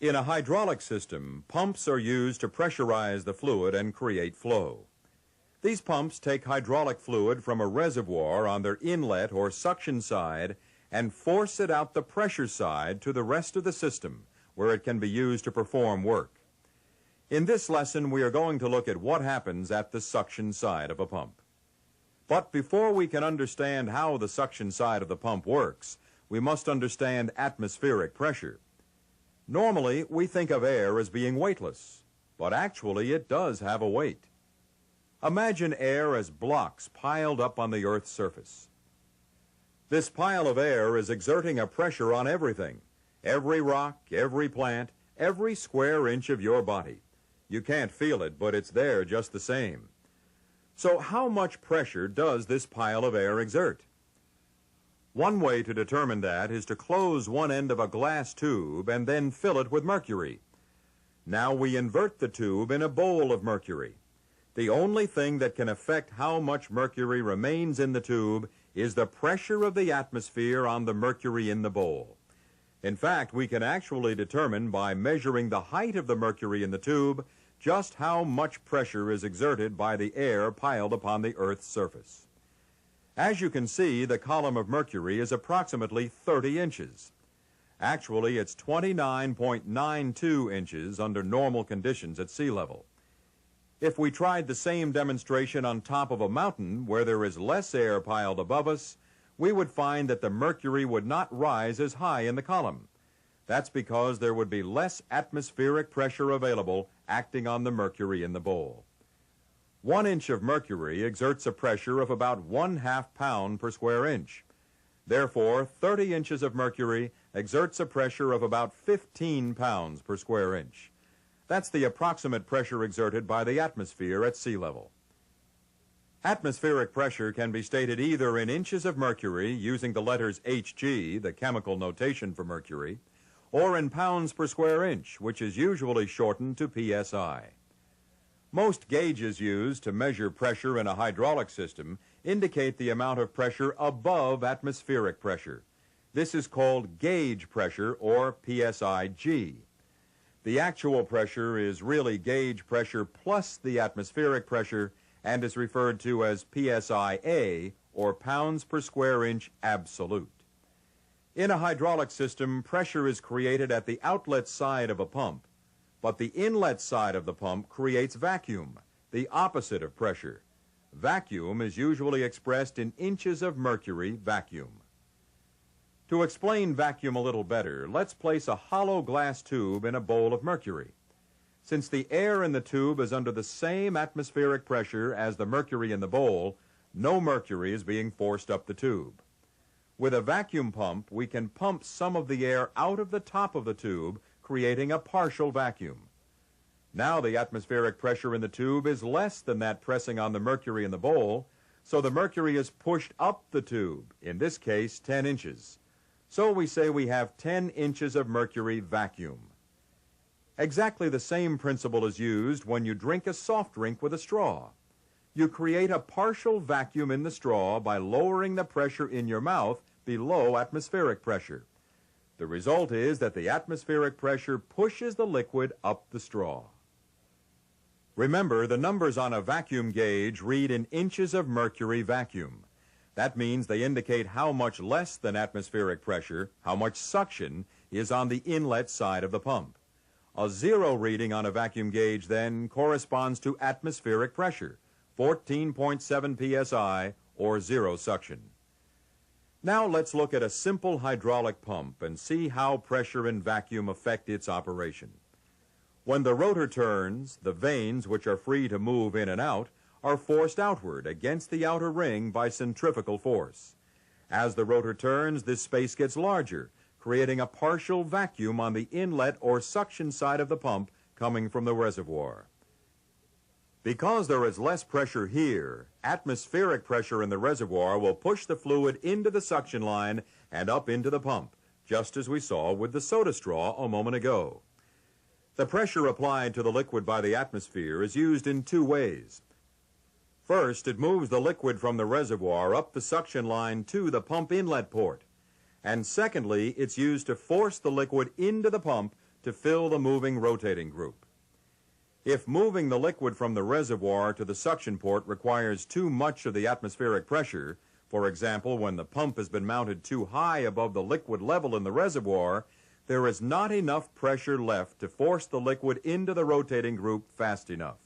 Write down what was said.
In a hydraulic system, pumps are used to pressurize the fluid and create flow. These pumps take hydraulic fluid from a reservoir on their inlet or suction side and force it out the pressure side to the rest of the system, where it can be used to perform work. In this lesson, we are going to look at what happens at the suction side of a pump. But before we can understand how the suction side of the pump works, we must understand atmospheric pressure. Normally, we think of air as being weightless, but actually it does have a weight. Imagine air as blocks piled up on the Earth's surface. This pile of air is exerting a pressure on everything, every rock, every plant, every square inch of your body. You can't feel it, but it's there just the same. So how much pressure does this pile of air exert? One way to determine that is to close one end of a glass tube and then fill it with mercury. Now we invert the tube in a bowl of mercury. The only thing that can affect how much mercury remains in the tube is the pressure of the atmosphere on the mercury in the bowl. In fact, we can actually determine by measuring the height of the mercury in the tube just how much pressure is exerted by the air piled upon the Earth's surface. As you can see, the column of mercury is approximately 30 inches. Actually, it's 29.92 inches under normal conditions at sea level. If we tried the same demonstration on top of a mountain where there is less air piled above us, we would find that the mercury would not rise as high in the column. That's because there would be less atmospheric pressure available acting on the mercury in the bowl. 1 inch of mercury exerts a pressure of about 1/2 pound per square inch. Therefore, 30 inches of mercury exerts a pressure of about 15 pounds per square inch. That's the approximate pressure exerted by the atmosphere at sea level. Atmospheric pressure can be stated either in inches of mercury using the letters Hg, the chemical notation for mercury, or in pounds per square inch, which is usually shortened to psi. Most gauges used to measure pressure in a hydraulic system indicate the amount of pressure above atmospheric pressure. This is called gauge pressure, or psi-G. The actual pressure is really gauge pressure plus the atmospheric pressure and is referred to as psi-A, or pounds per square inch absolute. In a hydraulic system, pressure is created at the outlet side of a pump, but the inlet side of the pump creates vacuum, the opposite of pressure. Vacuum is usually expressed in inches of mercury vacuum. To explain vacuum a little better, let's place a hollow glass tube in a bowl of mercury. Since the air in the tube is under the same atmospheric pressure as the mercury in the bowl, no mercury is being forced up the tube. With a vacuum pump, we can pump some of the air out of the top of the tube, creating a partial vacuum. Now the atmospheric pressure in the tube is less than that pressing on the mercury in the bowl, so the mercury is pushed up the tube, in this case 10 inches. So we say we have 10 inches of mercury vacuum. Exactly the same principle is used when you drink a soft drink with a straw. You create a partial vacuum in the straw by lowering the pressure in your mouth below atmospheric pressure. The result is that the atmospheric pressure pushes the liquid up the straw. Remember, the numbers on a vacuum gauge read in inches of mercury vacuum. That means they indicate how much less than atmospheric pressure, how much suction, is on the inlet side of the pump. A 0 reading on a vacuum gauge, then, corresponds to atmospheric pressure, 14.7 psi, or 0 suction. Now let's look at a simple hydraulic pump and see how pressure and vacuum affect its operation. When the rotor turns, the vanes, which are free to move in and out, are forced outward against the outer ring by centrifugal force. As the rotor turns, this space gets larger, creating a partial vacuum on the inlet or suction side of the pump coming from the reservoir. Because there is less pressure here, atmospheric pressure in the reservoir will push the fluid into the suction line and up into the pump, just as we saw with the soda straw a moment ago. The pressure applied to the liquid by the atmosphere is used in two ways. First, it moves the liquid from the reservoir up the suction line to the pump inlet port. And secondly, it's used to force the liquid into the pump to fill the moving rotating group. If moving the liquid from the reservoir to the suction port requires too much of the atmospheric pressure, for example, when the pump has been mounted too high above the liquid level in the reservoir, there is not enough pressure left to force the liquid into the rotating group fast enough.